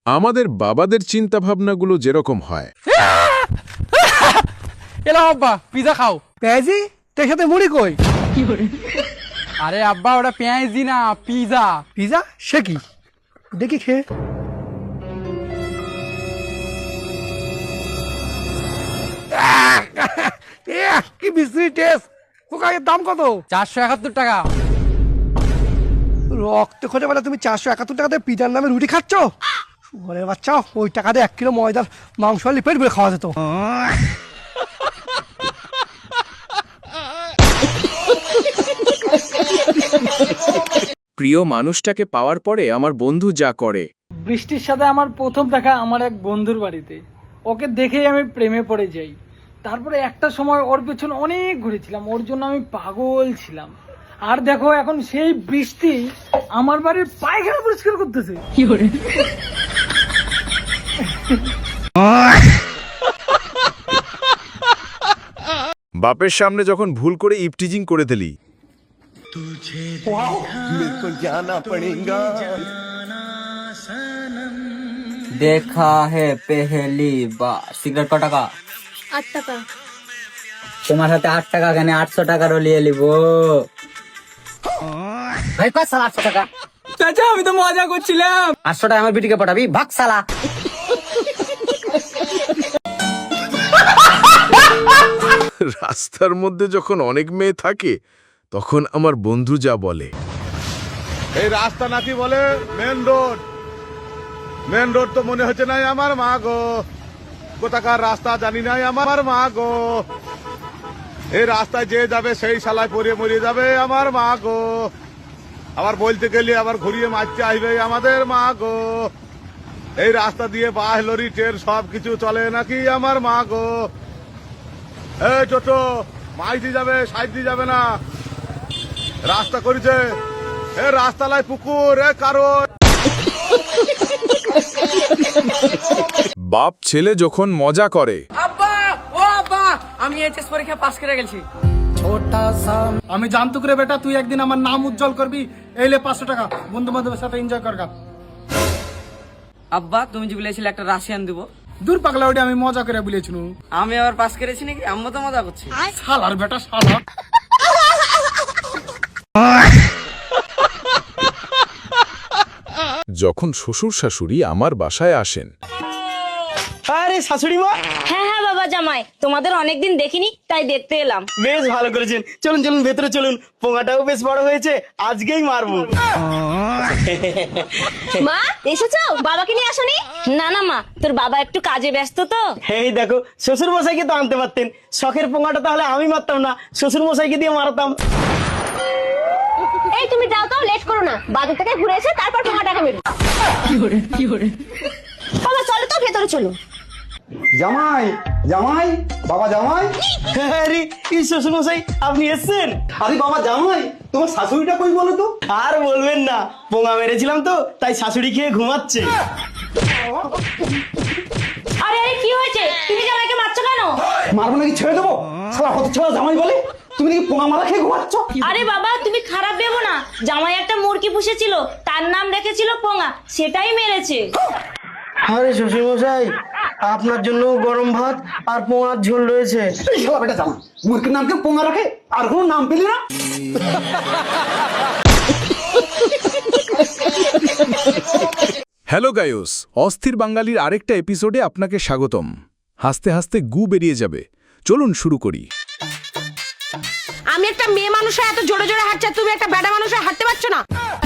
আমাদের বাবাদের চিন্তা ভাবনাগুলো যেরকম হয়। এলাম আব্বা, পিজা খাও। পেঁয়াজি তোর সাথে মুড়ি কই? আরে আব্বা, ওটা পেঁয়াজি না, পিজা। পিজা? সে কি? দেখি খেয়ে। কি বিশ্রী টেস্ট। এর দাম কত? 471 টাকা। রক্ত খোঁজে বলে তুমি 471 টাকাতে পিজার নামে রুটি খাচ্ছ? ঘরে বাচ্চা, ওই টাকাতে 1 কিলো ময়দার মাংস আলি পেট ভরে খাওয়া যেত। প্রিয় মানুষটাকে পাওয়ার পরে আমার বন্ধু যা করে। বৃষ্টির সাথে আমার প্রথম দেখা আমার এক বন্ধুর বাড়িতে। ওকে দেখেই আমি প্রেমে পড়ে যাই। তারপরে একটা সময় ওর পেছনে অনেক ঘুরেছিলাম, ওর জন্য আমি পাগল ছিলাম। আর দেখো এখন সেই বৃষ্টি আমার বাড়ির পায়খানা পরিষ্কার করতেছে। বাপের সামনে যখন ভুল করে ইপটিজিং করে দিলি, देखा है पहली बार। सिगरेट का টাকা 8 টাকা। তোমার হাতে 8 টাকা কেন 800 টাকারও নিয়ে নিব ভাই। কত সালা 800 টাকা? চাচা, আমি তো মজা করছিলাম। 800 টাকা আমার বিটিকে পাঠাবি? ভাগ সালা। রাস্তার মধ্যে যখন অনেক মেয়ে থাকে তখন আমার বন্ধু যা বলে, এই রাস্তা নাকি বলে মেন রোড। মেন রোড তো মনে হচ্ছে নাই আমার মা গো, কোথাকার রাস্তা জানি নাই আমার মা গো। এই রাস্তায় যে যাবে সেই শালায় পরে মরে যাবে আমার মা গো। আবার বলতে গেলে আবার ঘুরিয়ে মারতে আসবে আমাদের মা গো। এই রাস্তা দিয়ে বাস লরি ট্রেন সব কিছু চলে নাকি আমার মা গো। এই টোটো মাই দিয়ে যাবে, সাইড দিয়ে যাবে না, রাস্তা করেছে। এ রাস্তালায় পুকুর এ কারো। বাপ ছেলে যখন মজা করে, আব্বা, ও আব্বা, আমি এইচএস পরীক্ষা পাস করে গেছি। আমি জানতুক রে বেটা, তুই একদিন আমার নাম উজ্জ্বল করবি। এইলে 500 টাকা, বন্ধু বান্ধবের সাথে এনজয় করগা। আব্বা, তুমি যে বলেছিলে একটা রাশিয়ান দিব। দূর পাগলা, ওটা আমি মজা করে বলেছিল। আমি আবার পাস করেছি নাকি? আম্মু তো মজা করছি। শালার বেটা শালা। যখন শ্বশুর শাশুড়ি আমার বাসায় আসেন, আরে শাশুড়ি মা, হ্যাঁ হ্যাঁ বাবা জামাই, তোমাদের অনেকদিন দেখিনি তাই দেখতে এলাম। বেশ ভালো করেছেন। চলুন চলুন ভেতরে চলুন, পোঙাটাও বেশ বড় হয়েছে, আজকেই মারবো। মা এসেছো? বাবাকে নিয়ে আসোনি? না না মা, তোর বাবা একটু কাজে ব্যস্ত তো। এই দেখো, শ্বশুর মশাইকে তো আনতে পারতেন। শখের পোঙাটা তাহলে আমি মারতাম না, শ্বশুর মশাইকে দিয়ে মারতাম। এই তুমি যাও তো, লেট করো না। বাজার থেকে ঘুরে এসে তারপর তোমার টাকা মেরো। বাবা চলো তো, ভেতরে চলো। জামাই জামাই, বাবা জামাই। আরে এই শ্বশুর মশাই, আপনি এসছেন? আরে বাবা জামাই, তোমার শাশুড়িটা কই বলো তো? আর বলবেন না, পোঙা মেরেছিলাম তো তাই শাশুড়ি খেয়ে ঘুমাচ্ছে। আরে আরে কি হয়েছে? তুমি জামাইকে মারছো কেন? মারবো নাকি ছেড়ে দেবো? সারা হতে ছেড়া জামাই বলে তুমি নাকি পোঙা মারা খেয়ে ঘুমাচ্ছ? আরে বাবা তুমি খারাপ ভেবো না, জামাই একটা মুরগি পুষেছিল, তার নাম রেখেছিল পোঙা, সেটাই মেরেছে। আরে শ্বশুর মশাই, আপনার জন্য গরম ভাত আর পোঙার ঝোল রয়েছে। বেটা জামাই, মুরগির নামকে পোঙা রাখে, আর কোনো নাম পেলি না? হ্যালো গায়স, অস্থির বাঙালির আরেকটা এপিসোডে আপনাকে স্বাগতম। হাসতে হাসতে গু বেরিয়ে যাবে। চলুন শুরু করি। আমি একটা মেয়ে মানুষ এত জোরে জোরে হাঁটছে, তুমি একটা বেটা মানুষ হাঁটতে পারছো না?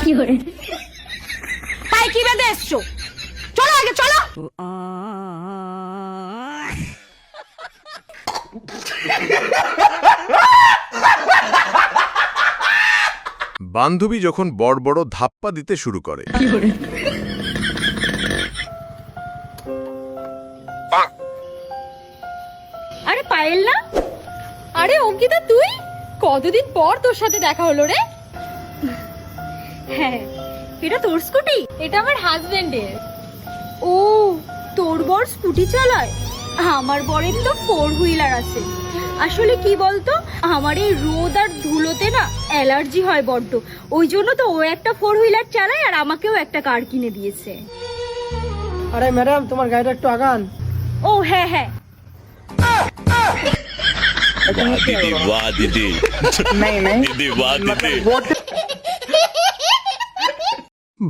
কি করে পাই কি বেঁধে এসছো? চলো আগে চলো। বান্ধবী যখন বড় বড় ধাপ্পা দিতে শুরু করে, আরে পায়েল না? আরে অঙ্কিতা, তুই? কতদিন পর তোর সাথে দেখা হলো রে। হ্যাঁ, এটা তোর স্কুটি? এটা আমার হাজবেন্ডের। ও, তোর বর স্কুটি চালায়? আমার বরের তো 4 হুইলার আছে। আসলে কি বলতো, আমার এই রোদ আর ধুলোতে না অ্যালার্জি হয় বড্ড, ওই জন্য তো ও একটা 4 হুইলার চালায় আর আমাকেও একটা কার কিনে দিয়েছে। আরে ম্যাডাম তোমার গাড়িটা একটু আগান। ও হ্যাঁ হ্যাঁ।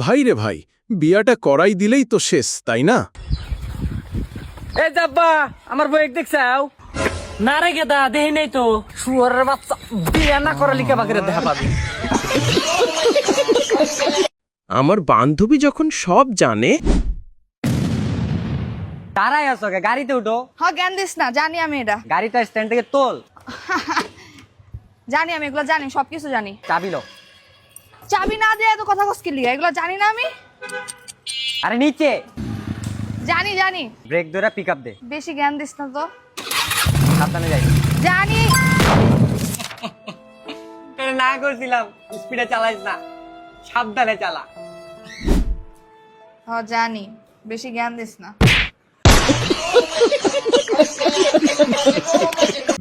ভাই রে ভাই, বিয়াটা করাই দিলেই তো শেষ, তাই না? এ যাব্বা আমার বই দেখছাও না রে গেদা দেই নাই তো শুয়ারের বাচ্চা বিয়া না করা লিখে বাগেরে দেখা পাবি। আমার বান্ধবী যখন সব জানে। তারাই আছো গাড়িতে উঠো। হ্যাঁ জ্ঞান দিস না, জানি আমি এটা। গাড়িটা স্ট্যান্ড থেকে তোল। জানি আমি এগুলো, জানি সবকিছু জানি। চাবি লো। চাবি না দিয়ে এত কথা কস কি লিগা? এগুলো জানি না আমি। আরে নিচে জানি জানি। ব্রেক ধরে পিকআপ দে। বেশি জ্ঞান দিস না তো। সাবধানে যাই। জানি। না করছিলাম স্পিডে চালাইস না, সাবধানে চালা। হ্যাঁ জানি, বেশি জ্ঞান দিস না।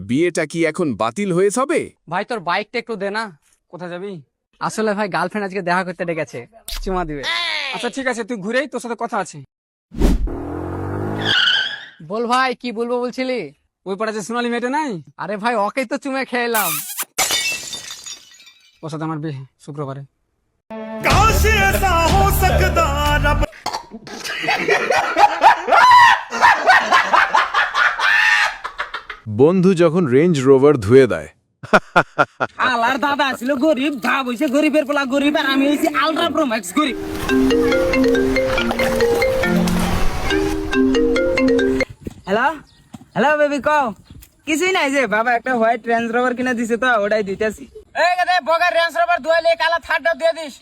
বিয়েটা কি এখন বাতিল হয়ে যাবে? ভাই তোর বাইকটা একটু দে না। কোথায় যাবি? আসলে ভাই গার্লফ্রেন্ড আজকে দেখা করতে ডেকেছে, চুমা দিবে। আচ্ছা ঠিক আছে, তুই ঘুরেই, তোর সাথে কথা আছে। বল ভাই কি বলবো বলছিলি? ওই পাড়া যে সোনালী মেয়েটা নাই? আরে ভাই ওকেই তো চুমে খেলাম। ওর সাথে আমার বিয়ে শুক্রবারে। বন্ধু যখন রেঞ্জ রোভার ধুয়ে দেয়। আলার দাদা ছিল গরিব, যা বইছে গরিবের পোলা গরিব, আর আমি হইছি আলট্রা প্রো ম্যাক্স গরিব। হ্যালো হ্যালো বেবি কও। কিছুই নাই যে বাবা একটা হোয়াইট রেঞ্জ রোভার কিনে দিছে তো ওটাই দিতেছি। এই গদে বগার রেঞ্জ রোভার ধুইলে কালা থার্ডটা দিয়ে দিস।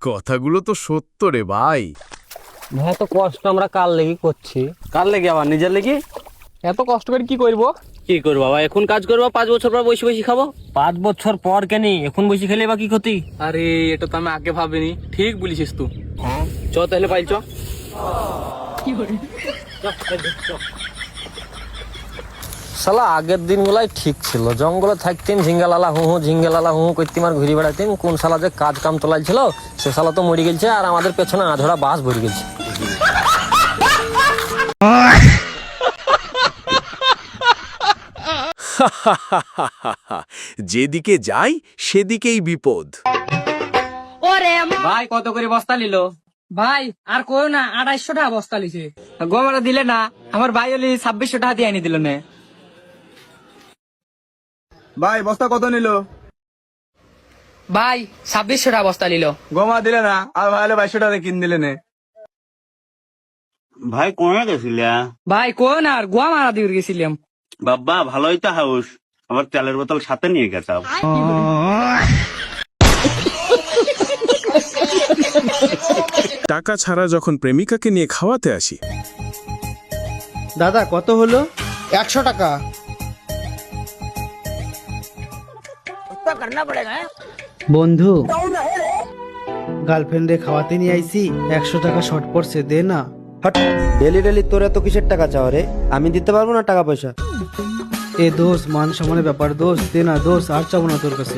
কথাগুলো তো সত্য রে ভাই। ভাই এত কষ্ট আমরা কার লেগে করছি? কার লেগে? আবার নিজের লেগে। এত কষ্ট করে কি করব? কি করবো বাবা, এখন কাজ করবো, 5 বছর পর বসে বসে খাবো। 5 বছর পর কেন? এখন বসে খেলে বা কি ক্ষতি? আরে এটা তো আমি আগে ভাবিনি। ঠিক বলিস তুই। চ তাহলে পাইল চ। শালা আগের দিনগুলাই ঠিক ছিল, জঙ্গলে থাকতেন, ঝিঙ্গালালা হু হু ঝিঙ্গালালা হু করতে আর ঘুরে বেড়াতেন। কোন শালা যে কাজ কাম তোলাইছিল সে শালা তো মরে গেছে, আর আমাদের পেছনে আধরা বাস ভরে গেছে। যেদিকে যাই সেদিকেই বিপদ। ওরে ভাই কত করে বস্তা নিল? ভাই আর কই না, 2800 টাকা বস্তা লিছে। গোমারা দিলে না, আমার ভাই হলি 2600 টাকা দিয়ে আনি দিল না। ভাই বস্তা কত নিল? ভাই 2600 টাকা বস্তা নিল। গোমা দিলে না, আর ভাই 2200 টাকা কিন দিলে না। ভাই কোনে গেছিলা? ভাই কই না, আর গোয়া মারা দিয়ে গেছিলাম। বাবা ভালোই তো হাউস, আমার তেলের বোতল সাথে নিয়ে গেছাম। টাকা ছাড়া যখন প্রেমিকাকে নিয়ে খাওয়াতে আসি। দাদা কত হলো? 100 টাকা। বন্ধু গার্লফ্রেন্ডে খাওয়াতে নিয়ে আইছি, 100 টাকা শর্ট পড়ছে, দে না। ডেলি ডেলি তোর এত কিসের টাকা চাও রে? আমি দিতে পারবো না টাকা পয়সা। এ দোষ, মান সম্মানের ব্যাপার, দোষ দে না, দোষ আর চাবো না তোর কাছে।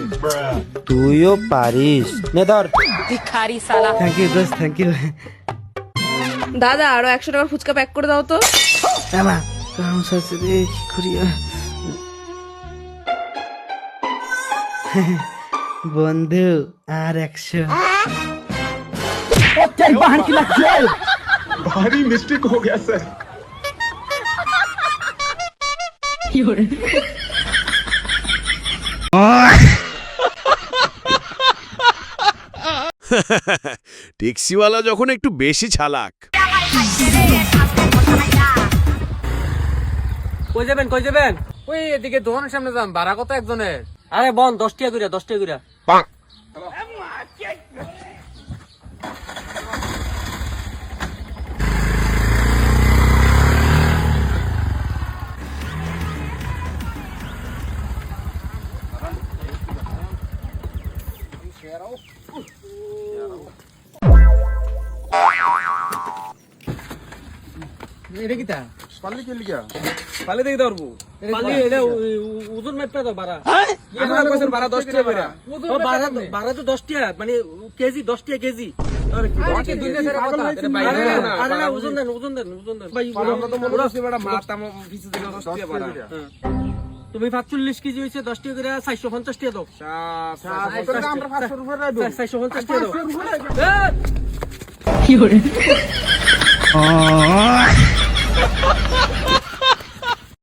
তুইও পারিস, নে ধর। ভিখারি সালা। থ্যাংক ইউ দোষ, থ্যাংক ইউ। দাদা আরো 100 টাকার ফুচকা প্যাক করে দাও তো। না কারণ সাথে রে কি করি। বন্ধু আর 100। भारी मिस्टेक हो गया सर। ট্যাক্সিওয়ালা যখন একটু বেশি চালাক। কই যাবেন কই যাবেন? ওই এদিকে দোকানের সামনে যান, ভাড়া কত একজনের? আরে বল 10 টাকা করে, 10 টাকা করে। এটা কি তা পাল্লি কে লিখা পালে দেখি ধরবো পালি এটা ওজন মাপটা তো বাড়া আমার বছর 10 টাকা করে ও বাড়া তো 10 টাকা মানে কেজি 10 টাকা কেজি আরে দুনিয়া ছেড়ে কথা এটা বাইরে না আরে না ওজন দেন ভাই আমরা তো মনে হচ্ছে বড় মাতাম পিছে দিলে 10 টাকা বাড়া তুমি 45 কেজি হইছে 10 টাকা করে 450 টাকা দাও আমরা 500 রুপয়ে রাখবো 450 টাকা দাও কি করে